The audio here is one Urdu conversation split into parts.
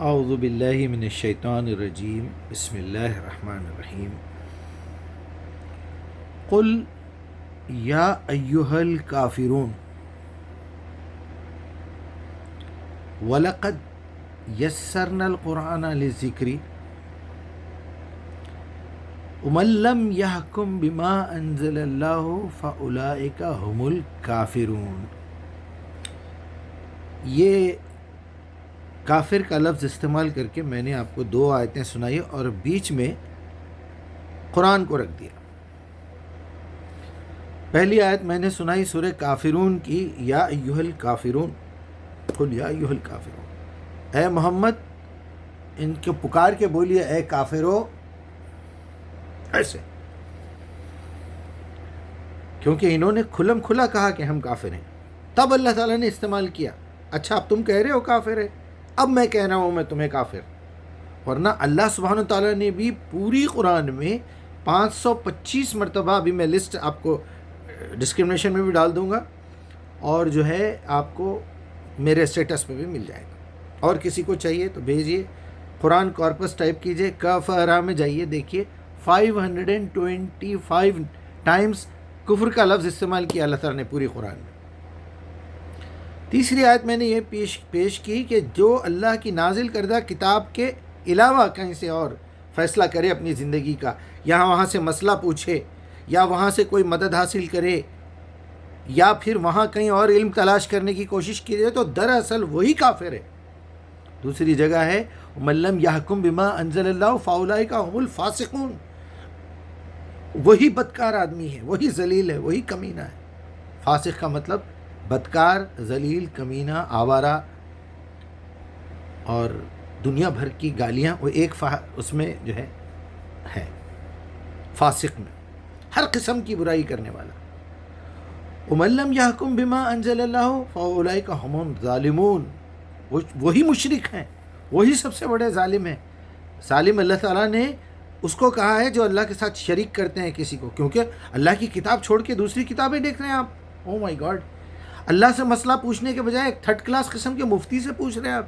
اعوذ باللہ من الشیطان الرجیم بسم اللہ الرحمن الرحیم قل یا ایہا الکافرون وَلَقَدْ يَسَّرْنَا الْقُرْآنَ لِلذِّكْرِ وَمَن لَّمْ يَحْكُم بِمَا أَنزَلَ اللَّهُ فَأُولَٰئِكَ هُمُ الْكَافِرُونَ۔ یہ کافر کا لفظ استعمال کر کے میں نے آپ کو 2 آیتیں سنائی اور بیچ میں قرآن کو رکھ دیا۔ پہلی آیت میں نے سنائی سورہ کافرون کی، یا ایہا الکافرون، قل یا ایہا الکافرون، اے محمد ان کو پکار کے بولیے اے کافرو، ایسے، کیونکہ انہوں نے کھلم کھلا کہا کہ ہم کافر ہیں، تب اللہ تعالیٰ نے استعمال کیا۔ اچھا اب تم کہہ رہے ہو کافر ہے، اب میں کہہ رہا ہوں میں تمہیں کافر، ورنہ اللہ سبحانہ تعالیٰ نے بھی پوری قرآن میں 525 مرتبہ، ابھی میں لسٹ آپ کو ڈسکرپشن میں بھی ڈال دوں گا اور جو ہے آپ کو میرے اسٹیٹس پہ بھی مل جائے گا، اور کسی کو چاہیے تو بھیجیے، قرآن کارپس ٹائپ کیجیے، کفرہ میں جائیے، دیکھیے 525 ٹائمز کفر کا لفظ استعمال کیا اللہ تعالیٰ نے پوری قرآن میں۔ تیسری آیت میں نے یہ پیش کی کہ جو اللہ کی نازل کردہ کتاب کے علاوہ کہیں سے اور فیصلہ کرے اپنی زندگی کا، یہاں وہاں سے مسئلہ پوچھے یا وہاں سے کوئی مدد حاصل کرے یا پھر وہاں کہیں اور علم تلاش کرنے کی کوشش کی جائے، تو دراصل وہی کافر ہے۔ دوسری جگہ ہے وَمَن لَّمْ يَحْكُم بِمَا أَنزَلَ اللَّهُ فَأُولَٰئِكَ هُمُ الْفَاسِقُونَ۔ وہی بدکار آدمی ہے، وہی ذلیل ہے، وہی کمینہ ہے۔ فاسق کا مطلب بدکار، ذلیل، کمینہ، آوارہ اور دنیا بھر کی گالیاں، وہ ایک اس میں جو ہے فاسق میں ہر قسم کی برائی کرنے والا۔ وَمَن لَّمْ يَحْكُم بِمَا أَنزَلَ اللَّهُ فَأُولَٰئِكَ هُمُ الظَّالِمُونَ۔ وہی مشرک ہیں، وہی سب سے بڑے ظالم ہیں۔ ظالم اللہ تعالیٰ نے اس کو کہا ہے جو اللہ کے ساتھ شریک کرتے ہیں کسی کو، کیونکہ اللہ کی کتاب چھوڑ کے دوسری کتابیں دیکھ رہے ہیں آپ۔ او مائی گاڈ، اللہ سے مسئلہ پوچھنے کے بجائے ایک 3rd کلاس قسم کے مفتی سے پوچھ رہے ہیں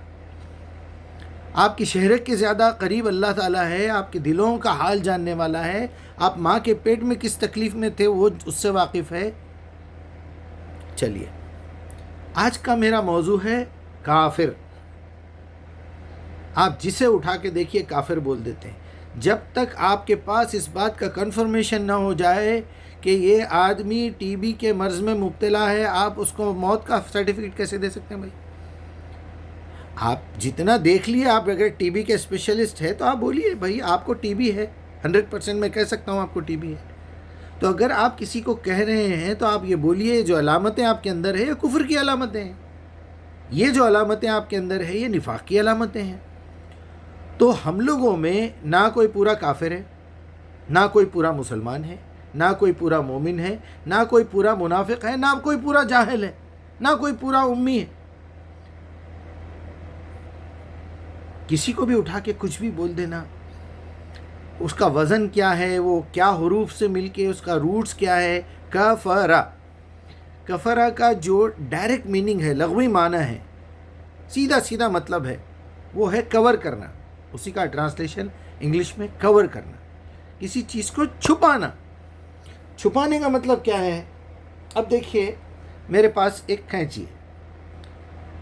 آپ کی شہرت کے زیادہ قریب اللہ تعالیٰ ہے، آپ کے دلوں کا حال جاننے والا ہے، آپ ماں کے پیٹ میں کس تکلیف میں تھے وہ اس سے واقف ہے۔ چلیے آج کا میرا موضوع ہے کافر۔ آپ جسے اٹھا کے دیکھیے کافر بول دیتے ہیں۔ جب تک آپ کے پاس اس بات کا کنفرمیشن نہ ہو جائے کہ یہ آدمی ٹی بی کے مرض میں مبتلا ہے، آپ اس کو موت کا سرٹیفکیٹ کیسے دے سکتے ہیں بھائی؟ آپ جتنا دیکھ لیے، آپ اگر ٹی بی کے اسپیشلسٹ ہے تو آپ بولیے بھائی آپ کو ٹی بی ہے، 100% میں کہہ سکتا ہوں آپ کو ٹی بی ہے۔ تو اگر آپ کسی کو کہہ رہے ہیں تو آپ یہ بولیے جو علامتیں آپ کے اندر ہے یہ کفر کی علامتیں ہیں، یہ جو علامتیں آپ کے اندر ہے یہ نفاق کی علامتیں ہیں۔ تو ہم لوگوں میں نہ کوئی پورا کافر ہے، نہ کوئی پورا مسلمان ہے، نہ کوئی پورا مومن ہے، نہ کوئی پورا منافق ہے، نہ کوئی پورا جاہل ہے، نہ کوئی پورا امی ہے۔ کسی کو بھی اٹھا کے کچھ بھی بول دینا، اس کا وزن کیا ہے، وہ کیا حروف سے مل کے اس کا روٹس کیا ہے۔ کفرہ، کفرہ کا جو ڈائریکٹ میننگ ہے، لغوی معنی ہے، سیدھا مطلب ہے، وہ ہے کور کرنا۔ اسی کا ٹرانسلیشن انگلش میں کور کرنا، کسی چیز کو چھپانا۔ چھپانے کا مطلب کیا ہے؟ اب دیکھیے میرے پاس ایک کینچی ہے،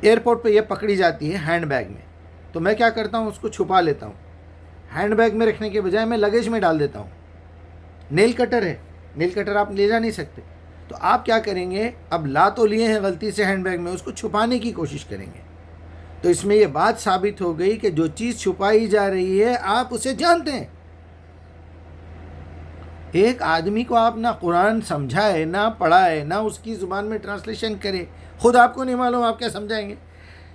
ایئرپورٹ پہ یہ پکڑی جاتی ہے ہینڈ بیگ میں، تو میں کیا کرتا ہوں، اس کو چھپا لیتا ہوں، ہینڈ بیگ میں رکھنے کے بجائے میں لگیج میں ڈال دیتا ہوں۔ نیل کٹر ہے، نیل کٹر آپ لے جا نہیں سکتے، تو آپ کیا کریں گے، اب لا تو لیے ہیں غلطی سے ہینڈ بیگ میں، اس کو چھپانے کی کوشش کریں گے۔ تو اس میں یہ بات ثابت ہو گئی کہ جو چیز چھپائی جا رہی ہے آپ اسے جانتے ہیں۔ ایک آدمی کو آپ نہ قرآن سمجھائے، نہ پڑھائے، نہ اس کی زبان میں ٹرانسلیشن کرے، خود آپ کو نہیں معلوم آپ کیا سمجھائیں گے۔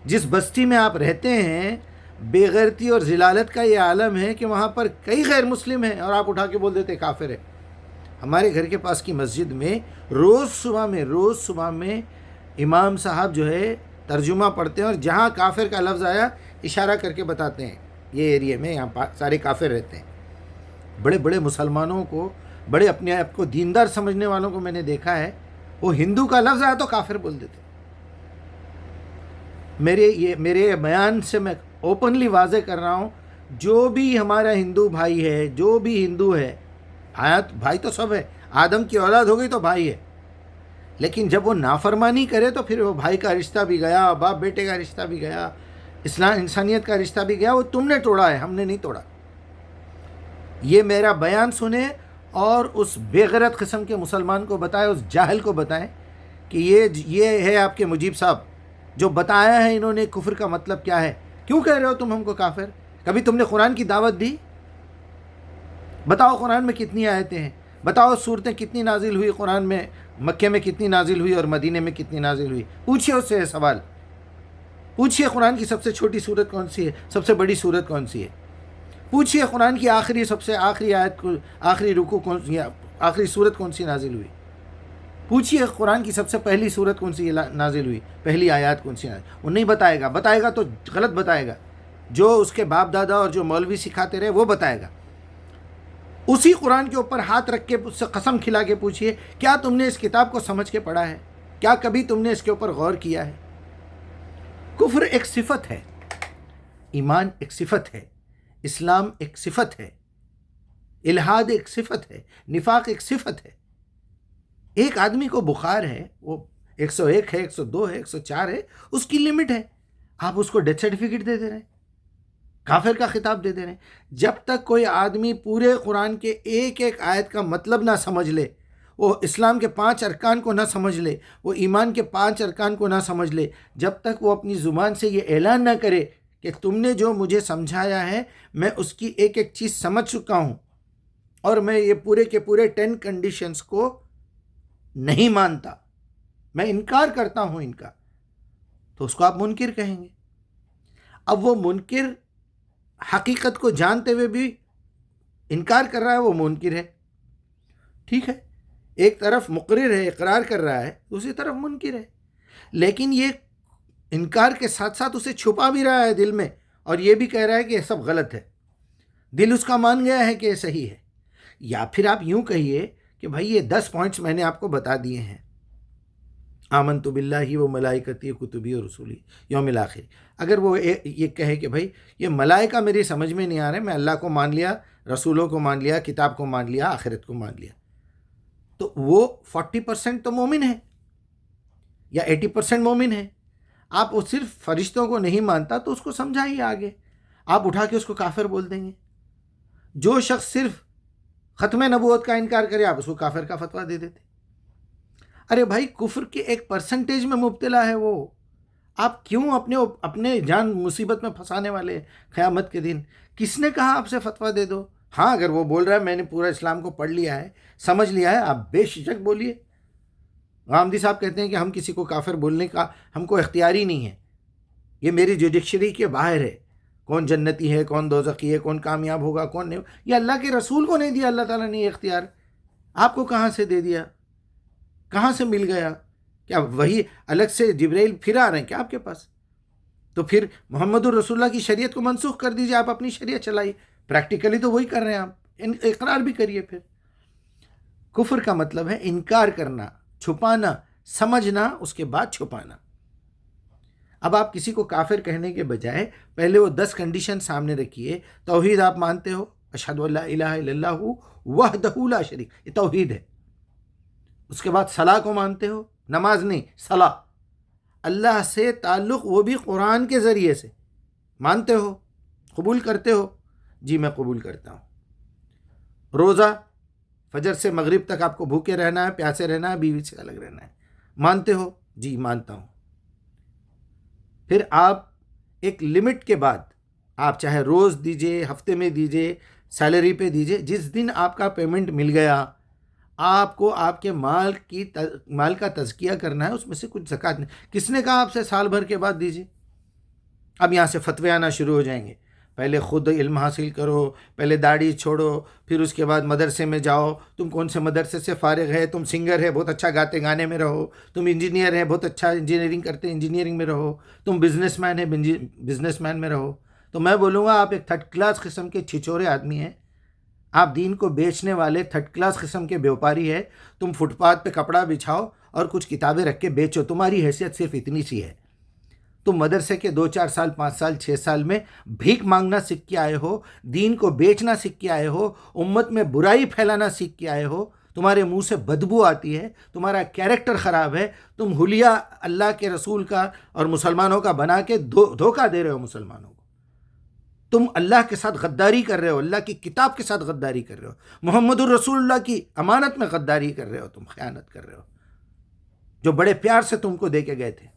جس بستی میں آپ رہتے ہیں، بے غیرتی اور ذلالت کا یہ عالم ہے کہ وہاں پر کئی غیر مسلم ہیں اور آپ اٹھا کے بول دیتے کافر ہے۔ ہمارے گھر کے پاس کی مسجد میں روز صبح میں امام صاحب جو ہے ترجمہ پڑھتے ہیں، اور جہاں کافر کا لفظ آیا اشارہ کر کے بتاتے ہیں یہ ایریے میں یہاں سارے کافر رہتے ہیں۔ بڑے بڑے مسلمانوں کو، بڑے اپنے آپ کو دیندار سمجھنے والوں کو میں نے دیکھا ہے، وہ ہندو کا لفظ آیا تو کافر بول دیتے۔ میرے بیان سے میں اوپنلی واضح کر رہا ہوں، جو بھی ہمارا ہندو بھائی ہے، جو بھی ہندو ہے، بھائی تو سب ہے، آدم کی اولاد ہو گئی تو بھائی ہے، لیکن جب وہ نافرمانی کرے تو پھر وہ بھائی کا رشتہ بھی گیا، باپ بیٹے کا رشتہ بھی گیا، اسلام انسانیت کا رشتہ بھی گیا. وہ تم نے توڑا ہے، ہم نے نہیں توڑا. یہ میرا بیان سنیں اور اس بے غیرت قسم کے مسلمان کو بتائیں، اس جاہل کو بتائیں کہ یہ ہے آپ کے مجیب صاحب جو بتایا ہے انہوں نے کفر کا مطلب کیا ہے. کیوں کہہ رہے ہو تم ہم کو کافر؟ کبھی تم نے قرآن کی دعوت دی؟ بتاؤ قرآن میں کتنی آیتیں ہیں، بتاؤ صورتیں کتنی نازل ہوئی قرآن میں، مکے میں کتنی نازل ہوئی اور مدینے میں کتنی نازل ہوئی. پوچھئے اس سے یہ سوال، پوچھئے قرآن کی سب سے چھوٹی صورت کون سی ہے، سب سے بڑی صورت کون سی ہے. پوچھئے قرآن کی سب سے آخری آیت کو، آخری رکوع کون سی، آخری صورت کون سی نازل ہوئی. پوچھئے قرآن کی سب سے پہلی صورت کون سی نازل ہوئی، پہلی آیات کون سی نازل. وہ نہیں بتائے گا تو غلط بتائے گا. جو اس کے باپ دادا اور جو مولوی سکھاتے رہے وہ بتائے گا. اسی قرآن کے اوپر ہاتھ رکھ کے اس سے قسم کھلا کے پوچھئے کیا تم نے اس کتاب کو سمجھ کے پڑھا ہے، کیا کبھی تم نے اس کے اوپر غور کیا ہے. کفر ایک صفت ہے، ایمان ایک صفت ہے، اسلام ایک صفت ہے، الحاد ایک صفت ہے، نفاق ایک صفت ہے. ایک آدمی کو بخار ہے، وہ 101 ہے، 102 ہے، 104 ہے، اس کی لمٹ ہے. آپ اس کو ڈیتھ سرٹیفکیٹ دے دے رہے ہیں، کافر کا خطاب دے دے رہے ہیں. جب تک کوئی آدمی پورے قرآن کے ایک ایک آیت کا مطلب نہ سمجھ لے، وہ اسلام کے 5 ارکان کو نہ سمجھ لے، وہ ایمان کے 5 ارکان کو نہ سمجھ لے، جب تک وہ اپنی زبان سے یہ اعلان نہ کرے کہ تم نے جو مجھے سمجھایا ہے میں اس کی ایک ایک چیز سمجھ چکا ہوں اور میں یہ پورے کے پورے 10 کنڈیشنز کو نہیں مانتا، میں انکار کرتا ہوں ان کا، تو اس کو آپ منکر کہیں گے. اب وہ منکر حقیقت کو جانتے ہوئے بھی انکار کر رہا ہے، وہ منکر ہے. ٹھیک ہے، ایک طرف مقرر ہے، اقرار کر رہا ہے، دوسری طرف منکر ہے. لیکن یہ انکار کے ساتھ ساتھ اسے چھپا بھی رہا ہے دل میں، اور یہ بھی کہہ رہا ہے کہ یہ سب غلط ہے. دل اس کا مان گیا ہے کہ یہ صحیح ہے. یا پھر آپ یوں کہیے کہ بھائی یہ 10 پوائنٹس میں نے آپ کو بتا دیے ہیں، آمنت باللہ و ملائکتی کتبی و رسولی یوم الآخر. اگر وہ یہ کہے کہ بھائی یہ ملائکہ میری سمجھ میں نہیں آ رہے، میں اللہ کو مان لیا، رسولوں کو مان لیا، کتاب کو مان لیا، آخرت کو مان لیا، تو وہ 40% تو مومن ہے یا 80% مومن ہے. آپ وہ صرف فرشتوں کو نہیں مانتا تو اس کو سمجھائیے آگے. آپ اٹھا کے اس کو کافر بول دیں گے. جو شخص صرف ختم نبوت کا انکار کرے آپ اس کو کافر کا فتویٰ دے دیتے. ارے بھائی کفر کے ایک پرسنٹیج میں مبتلا ہے وہ، آپ کیوں اپنے جان مصیبت میں پھنسانے والے؟ قیامت کے دن کس نے کہا آپ سے فتویٰ دے دو؟ ہاں اگر وہ بول رہا ہے میں نے پورا اسلام کو پڑھ لیا ہے، سمجھ لیا ہے، آپ بے شک بولیے. غامدی صاحب کہتے ہیں کہ ہم کسی کو کافر بولنے کا ہم کو اختیار ہی نہیں ہے، یہ میری جوڈکشری کے باہر ہے. کون جنتی ہے، کون دوزخی ہے، کون کامیاب ہوگا، کون نہیں، یہ اللہ کے رسول کو نہیں دیا اللہ تعالیٰ نے یہ اختیار. آپ کو کہاں سے دے دیا؟ کہاں سے مل گیا؟ کیا وہی الگ سے جبرائیل پھر آ رہے ہیں کیا آپ کے پاس؟ تو پھر محمد الرسول اللہ کی شریعت کو منسوخ کر دیجئے، آپ اپنی شریعت چلائیے. پریکٹیکلی تو وہی کر رہے ہیں آپ، اقرار بھی کریے. پھر کفر کا مطلب ہے انکار کرنا، چھپانا، سمجھنا، اس کے بعد چھپانا. اب آپ کسی کو کافر کہنے کے بجائے پہلے وہ 10 کنڈیشن سامنے رکھیے. توحید آپ مانتے ہو، اشہد ان لا الہ الا اللہ وحدہ لا شریک، یہ توحید ہے. اس کے بعد صلاح کو مانتے ہو، نماز نہیں، صلاح، اللہ سے تعلق، وہ بھی قرآن کے ذریعے سے مانتے ہو، قبول کرتے ہو؟ جی میں قبول کرتا ہوں. روزہ، فجر سے مغرب تک آپ کو بھوکے رہنا ہے، پیاسے رہنا ہے، بیوی سے الگ رہنا ہے، مانتے ہو؟ جی مانتا ہوں. پھر آپ ایک لمٹ کے بعد آپ چاہے روز دیجئے، ہفتے میں دیجئے، سیلری پہ دیجئے، جس دن آپ کا پیمنٹ مل گیا آپ کو آپ کے مال کا تزکیہ کرنا ہے، اس میں سے کچھ زکوٰۃ نہیں. کس نے کہا آپ سے سال بھر کے بعد دیجئے؟ اب یہاں سے فتوے آنا شروع ہو جائیں گے. پہلے خود علم حاصل کرو، پہلے داڑھی چھوڑو، پھر اس کے بعد مدرسے میں جاؤ. تم کون سے مدرسے سے فارغ ہے؟ تم سنگر ہے، بہت اچھا گاتے گانے میں رہو. تم انجینئر ہے، بہت اچھا انجینئرنگ کرتے انجینئرنگ میں رہو. تم بزنس مین ہے، بزنس مین میں رہو. تو میں بولوں گا آپ ایک 3rd کلاس قسم کے چھچورے آدمی ہیں. آپ دین کو بیچنے والے 3rd کلاس قسم کے بیوپاری ہے. تم فٹ پاتھ پہ کپڑا بچھاؤ اور کچھ کتابیں رکھ کے بیچو، تمہاری حیثیت صرف اتنی سی ہے. تم مدرسے کے 2-4 سال 5 سال 6 سال میں بھیک مانگنا سیکھ کے آئے ہو، دین کو بیچنا سیکھ کے آئے ہو، امت میں برائی پھیلانا سیکھ کے آئے ہو، تمہارے منہ سے بدبو آتی ہے، تمہارا کیریکٹر خراب ہے، تم حلیہ اللہ کے رسول کا اور مسلمانوں کا بنا کے دھوکہ دے رہے ہو مسلمانوں کو، تم اللہ کے ساتھ غداری کر رہے ہو، اللہ کی کتاب کے ساتھ غداری کر رہے ہو، محمد الرسول اللہ کی امانت میں غداری کر رہے ہو، تم خیانت کر رہے ہو، جو بڑے پیار سے تم کو دے کے گئے تھے۔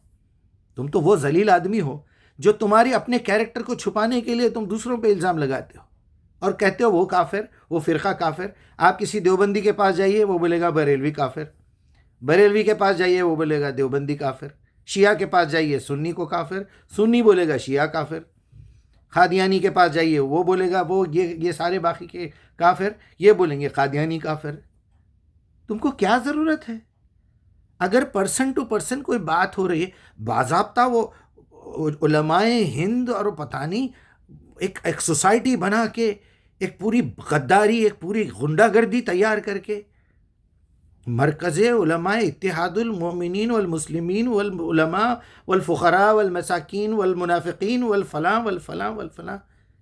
تم تو وہ ذلیل آدمی ہو جو تمہاری اپنے کیریکٹر کو چھپانے کے لیے تم دوسروں پہ الزام لگاتے ہو اور کہتے ہو وہ کافر، وہ فرقہ کافر۔ آپ کسی دیوبندی کے پاس جائیے وہ بولے گا بریلوی کافر، بریلوی کے پاس جائیے وہ بولے گا دیوبندی کافر، شیعہ کے پاس جائیے سنی کو کافر، سنی بولے گا شیعہ کافر، قادیانی کے پاس جائیے وہ بولے گا وہ یہ سارے باقی کے کافر، یہ بولیں گے قادیانی کافر۔ تم کو کیا ضرورت ہے؟ اگر پرسن ٹو پرسن کوئی بات ہو رہی ہے، باضابطہ وہ علماء ہند اور پتہ نہیں ایک سوسائٹی بنا کے ایک پوری غداری، ایک پوری غنڈہ گردی تیار کر کے، مرکز علماء اتحاد المؤمنین والمسلمین والعلماء والفقراء والمساکین والمنافقین والفلاں والفلاں والفلاں،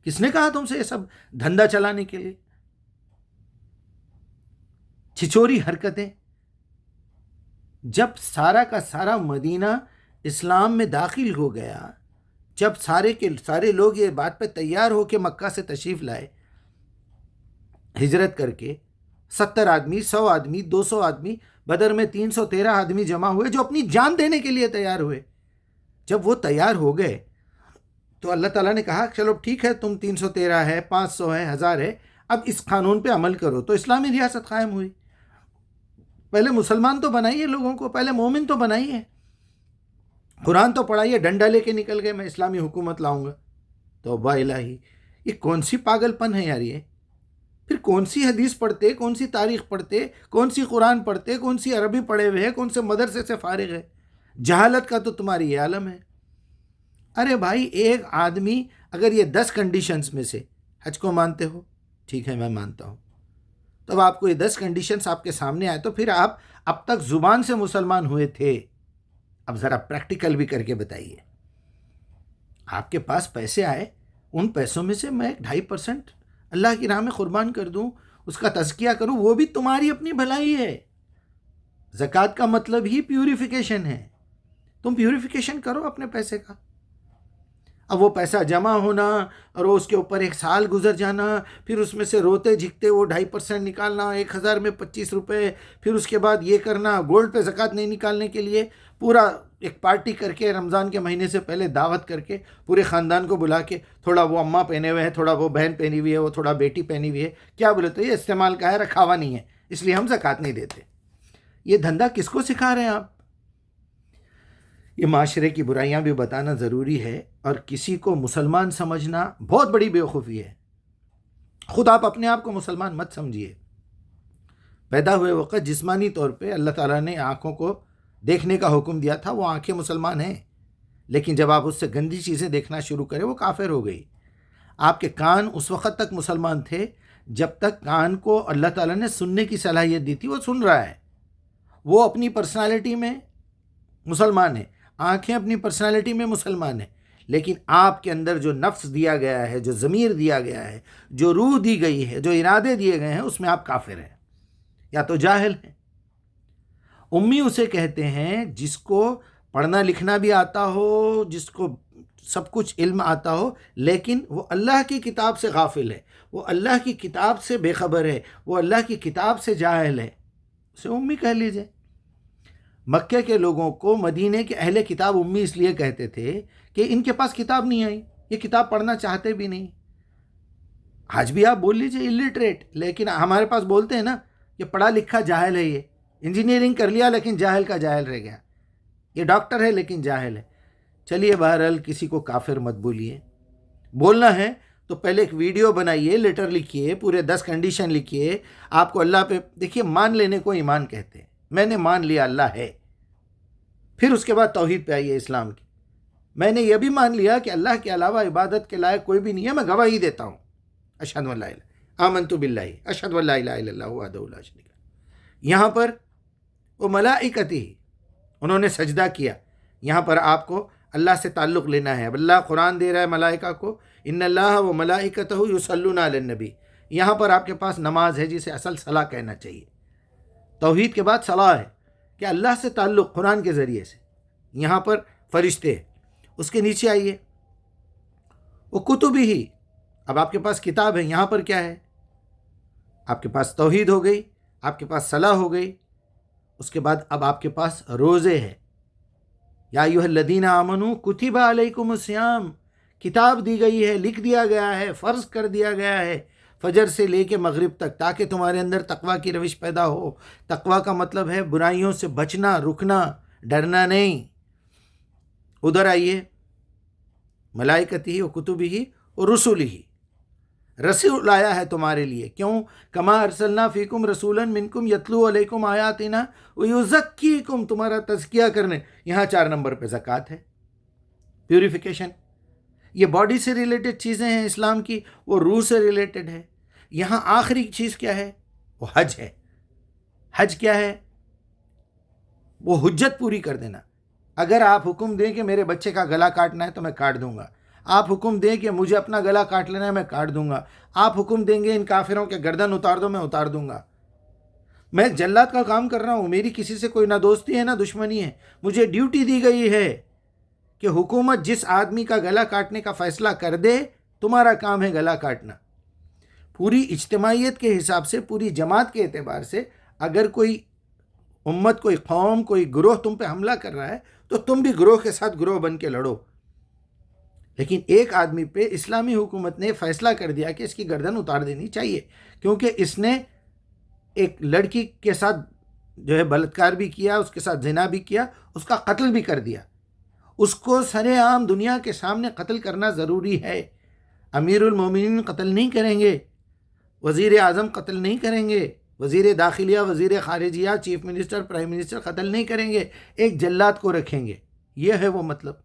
کس نے کہا تم سے یہ سب دھندا چلانے کے لیے؟ چھچوری حرکتیں۔ جب سارا کا سارا مدینہ اسلام میں داخل ہو گیا، جب سارے کے سارے لوگ یہ بات پہ تیار ہو کے مکہ سے تشریف لائے ہجرت کر کے، 70 آدمی، 100 آدمی، 200 آدمی، بدر میں 313 آدمی جمع ہوئے جو اپنی جان دینے کے لیے تیار ہوئے۔ جب وہ تیار ہو گئے تو اللہ تعالیٰ نے کہا چلو ٹھیک ہے، تم 313 ہے، 500 ہے، 1000 ہے، اب اس قانون پہ عمل کرو۔ تو اسلامی ریاست قائم ہوئی۔ پہلے مسلمان تو بنائیے لوگوں کو، پہلے مومن تو بنائیے، قرآن تو پڑھائیے۔ ڈنڈا لے کے نکل گئے میں اسلامی حکومت لاؤں گا، توبہ الہی، یہ کون سی پاگل پن ہے یار؟ یہ پھر کون سی حدیث پڑھتے، کون سی تاریخ پڑھتے، کون سی قرآن پڑھتے، کون سی عربی پڑھے ہوئے ہیں، کون سے مدرسے سے فارغ ہے؟ جہالت کا تو تمہاری یہ عالم ہے۔ ارے بھائی، ایک آدمی اگر یہ 10 کنڈیشنز میں سے حج کو مانتے ہو، ٹھیک ہے میں مانتا ہوں، تب آپ کو یہ 10 کنڈیشنز آپ کے سامنے آئے تو پھر آپ اب تک زبان سے مسلمان ہوئے تھے، اب ذرا پریکٹیکل بھی کر کے بتائیے۔ آپ کے پاس پیسے آئے، ان پیسوں میں سے میں 2.5% اللہ کی راہ میں قربان کر دوں، اس کا تزکیہ کروں، وہ بھی تمہاری اپنی بھلائی ہے۔ زکوٰۃ کا مطلب ہی پیوریفیکیشن ہے، تم پیوریفیکیشن کرو اپنے پیسے کا۔ اب وہ پیسہ جمع ہونا اور اس کے اوپر 1 سال گزر جانا، پھر اس میں سے روتے جھکتے وہ 2.5% نکالنا، 1000 میں 25 روپے، پھر اس کے بعد یہ کرنا، گولڈ پہ زکوٰۃ نہیں نکالنے کے لیے پورا ایک پارٹی کر کے رمضان کے مہینے سے پہلے دعوت کر کے پورے خاندان کو بلا کے، تھوڑا وہ اماں پہنے ہوئے ہیں، تھوڑا وہ بہن پہنی ہوئی ہے، وہ تھوڑا بیٹی پہنی ہوئی ہے، کیا بولے تو یہ استعمال کا ہے، رکھاوا نہیں ہے، اس لیے ہم زکوٰۃ نہیں دیتے۔ یہ دھندا کس کو سکھا رہے ہیں آپ؟ یہ معاشرے کی برائیاں بھی بتانا ضروری ہے، اور کسی کو مسلمان سمجھنا بہت بڑی بیوقوفی ہے۔ خود آپ اپنے آپ کو مسلمان مت سمجھیے۔ پیدا ہوئے وقت جسمانی طور پہ اللہ تعالیٰ نے آنکھوں کو دیکھنے کا حکم دیا تھا، وہ آنکھیں مسلمان ہیں، لیکن جب آپ اس سے گندی چیزیں دیکھنا شروع کرے وہ کافر ہو گئی۔ آپ کے کان اس وقت تک مسلمان تھے جب تک کان کو اللہ تعالیٰ نے سننے کی صلاحیت دی تھی، وہ سن رہا ہے، وہ اپنی پرسنالٹی میں مسلمان ہے، آنکھیں اپنی پرسنالٹی میں مسلمان ہیں، لیکن آپ کے اندر جو نفس دیا گیا ہے، جو ضمیر دیا گیا ہے، جو روح دی گئی ہے، جو ارادے دیے گئے ہیں، اس میں آپ کافر ہیں یا تو جاہل ہیں۔ امی اسے کہتے ہیں جس کو پڑھنا لکھنا بھی آتا ہو، جس کو سب کچھ علم آتا ہو، لیکن وہ اللہ کی کتاب سے غافل ہے، وہ اللہ کی کتاب سے بے خبر ہے، وہ اللہ کی کتاب سے جاہل ہے، اسے امی کہہ لیجئے۔ مکے کے لوگوں کو مدینے کے اہل کتاب امی اس لیے کہتے تھے کہ ان کے پاس کتاب نہیں آئی، یہ کتاب پڑھنا چاہتے بھی نہیں۔ آج بھی آپ بول لیجئے الٹریٹ، لیکن ہمارے پاس بولتے ہیں نا یہ پڑھا لکھا جاہل ہے، یہ انجینئرنگ کر لیا لیکن جاہل کا جاہل رہ گیا، یہ ڈاکٹر ہے لیکن جاہل ہے۔ چلیے بہرحال کسی کو کافر مت بولیے، بولنا ہے تو پہلے ایک ویڈیو بنائیے، لیٹر لکھیے، پورے 10 کنڈیشن لکھیے۔ آپ کو اللہ پہ دیکھیے، مان لینے کو ایمان کہتے ہیں، میں نے مان لیا اللہ ہے، پھر اس کے بعد توحید پہ آئیے اسلام کی۔ میں نے یہ بھی مان لیا کہ اللہ کے علاوہ عبادت کے لائق کوئی بھی نہیں ہے، میں گواہی دیتا ہوں، اشہد ان لا الہ آمنت باللہ اشہد ان لا الہ الا اللہ وحدہ لا شریک لہ۔ یہاں پر وہ ملائکتی انہوں نے سجدہ کیا، یہاں پر آپ کو اللہ سے تعلق لینا ہے. اب اللہ قرآن دے رہا ہے ملائکہ کو، ان اللہ و ملائکتہ یصلون علی النبی. یہاں پر آپ کے پاس نماز ہے جسے اصل صلاح کہنا چاہیے. توحید کے بعد صلاح ہے کہ اللہ سے تعلق قرآن کے ذریعے سے. یہاں پر فرشتے ہیں. اس کے نیچے آئیے، وہ کتب ہی. اب آپ کے پاس کتاب ہے. یہاں پر کیا ہے؟ آپ کے پاس توحید ہو گئی، آپ کے پاس صلاح ہو گئی. اس کے بعد اب آپ کے پاس روزے ہے. یا ایھا الذین آمنوا کتب علیکم الصیام. کتاب دی گئی ہے، لکھ دیا گیا ہے، فرض کر دیا گیا ہے فجر سے لے کے مغرب تک، تاکہ تمہارے اندر تقویٰ کی روش پیدا ہو. تقویٰ کا مطلب ہے برائیوں سے بچنا، رکنا، ڈرنا نہیں. ادھر آئیے، ملائکتی و کتبی و رسولی. رسول آیا ہے تمہارے لیے. کیوں؟ کما ارسلنا فیکم رسولا منکم یتلو علیکم آیاتنا ویزکیکم. تمہارا تزکیہ کرنے. یہاں 4 نمبر پہ زکوٰۃ ہے، پیوریفیکیشن. یہ باڈی سے ریلیٹڈ چیزیں ہیں اسلام کی، وہ روح سے ریلیٹڈ ہے. یہاں آخری چیز کیا ہے؟ وہ حج ہے. حج کیا ہے؟ وہ حجت پوری کر دینا. اگر آپ حکم دیں کہ میرے بچے کا گلا کاٹنا ہے تو میں کاٹ دوں گا. آپ حکم دیں کہ مجھے اپنا گلا کاٹ لینا ہے، میں کاٹ دوں گا. آپ حکم دیں گے ان کافروں کے گردن اتار دو، میں اتار دوں گا. میں ایک جلاد کا کام کر رہا ہوں، میری کسی سے کوئی نہ دوستی ہے نہ دشمنی ہے. مجھے ڈیوٹی دی گئی ہے کہ حکومت جس آدمی کا گلا کاٹنے کا فیصلہ کر دے، تمہارا کام ہے گلا کاٹنا. پوری اجتماعیت کے حساب سے، پوری جماعت کے اعتبار سے، اگر کوئی امت، کوئی قوم، کوئی گروہ تم پہ حملہ کر رہا ہے تو تم بھی گروہ کے ساتھ گروہ بن کے لڑو. لیکن ایک آدمی پہ اسلامی حکومت نے فیصلہ کر دیا کہ اس کی گردن اتار دینی چاہیے، کیونکہ اس نے ایک لڑکی کے ساتھ جو ہے بلاత్కాر بھی کیا، اس کے ساتھ زنا بھی کیا، اس کا قتل بھی کر دیا. اس کو سر عام دنیا کے سامنے قتل کرنا ضروری ہے. امیر المومنین قتل نہیں کریں گے، وزیر اعظم قتل نہیں کریں گے، وزیر داخلیہ، وزیر خارجیہ، چیف منسٹر، پرائم منسٹر قتل نہیں کریں گے. ایک جلاد کو رکھیں گے. یہ ہے وہ مطلب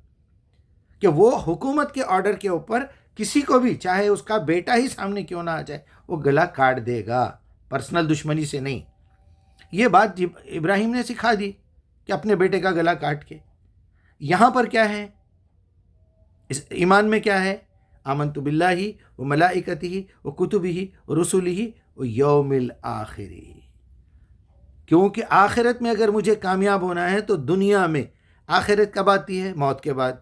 کہ وہ حکومت کے آرڈر کے اوپر کسی کو بھی، چاہے اس کا بیٹا ہی سامنے کیوں نہ آ جائے، وہ گلا کاٹ دے گا، پرسنل دشمنی سے نہیں. یہ بات ابراہیم نے سکھا دی کہ اپنے بیٹے کا گلا کاٹ کے. یہاں پر کیا ہے؟ اس ایمان میں کیا ہے؟ آمنت باللہ و ملائکتہ و کتبہ و رسلہ و یوم الآخر. کیونکہ آخرت میں اگر مجھے کامیاب ہونا ہے تو دنیا میں، آخرت کب آتی ہے؟ موت کے بعد.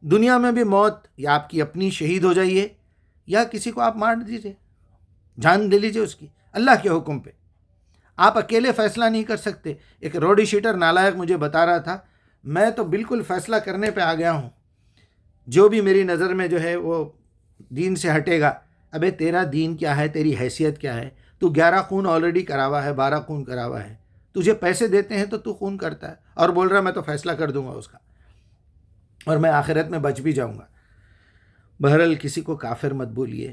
دنیا میں بھی موت، یا آپ کی اپنی شہید ہو جائیے، یا کسی کو آپ مار دیجیے، جان دے لیجیے اس کی، اللہ کے حکم پہ. آپ اکیلے فیصلہ نہیں کر سکتے. ایک روڈی شیٹر نالائق مجھے بتا رہا تھا، میں تو بالکل فیصلہ کرنے پہ آ گیا ہوں، جو بھی میری نظر میں جو ہے وہ دین سے ہٹے گا. ابے تیرا دین کیا ہے؟ تیری حیثیت کیا ہے؟ تو 11 خون آلریڈی کرا ہوا ہے، 12 خون کرا ہوا ہے. تجھے پیسے دیتے ہیں تو تو خون کرتا ہے، اور بول رہا میں تو فیصلہ کر دوں گا اس کا، اور میں آخرت میں بچ بھی جاؤں گا. بہرحال کسی کو کافر مت بولیے.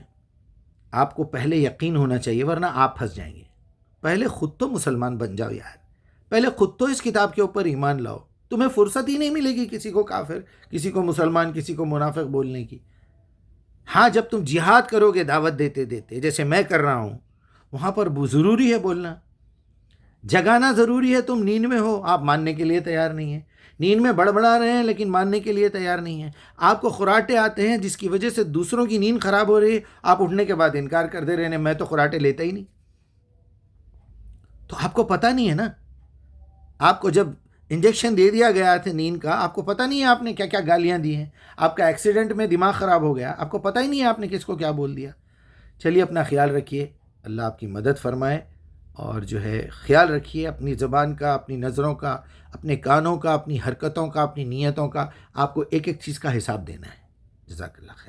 آپ کو پہلے یقین ہونا چاہیے، ورنہ آپ پھنس جائیں گے. پہلے خود تو مسلمان بن جاؤ یار. پہلے خود تو اس کتاب کے اوپر ایمان لاؤ. تمہیں فرصت ہی نہیں ملے گی کسی کو کافر، کسی کو مسلمان، کسی کو منافق بولنے کی. ہاں، جب تم جہاد کرو گے دعوت دیتے دیتے، جیسے میں کر رہا ہوں، وہاں پر ضروری ہے بولنا، جگانا ضروری ہے. تم نیند میں ہو، آپ ماننے کے لیے تیار نہیں ہیں. نیند میں بڑبڑا رہے ہیں لیکن ماننے کے لیے تیار نہیں ہیں. آپ کو خراٹے آتے ہیں جس کی وجہ سے دوسروں کی نیند خراب ہو رہی ہے، آپ اٹھنے کے بعد انکار کر دے رہے ہیں میں تو خراٹے لیتا ہی نہیں. تو آپ کو پتہ نہیں ہے نا. آپ کو جب انجیکشن دے دیا گیا تھا نیند کا، آپ کو پتہ نہیں ہے آپ نے کیا کیا گالیاں دی ہیں. آپ کا ایکسیڈنٹ میں دماغ خراب ہو گیا، آپ کو پتہ ہی نہیں ہے آپ نے کس کو کیا بول دیا. چلیے اپنا خیال رکھیے، اللہ آپ کی مدد فرمائے. اور جو ہے خیال رکھیے اپنی زبان کا، اپنی نظروں کا، اپنے کانوں کا، اپنی حرکتوں کا، اپنی نیتوں کا. آپ کو ایک ایک چیز کا حساب دینا ہے. جزاک اللہ خیر.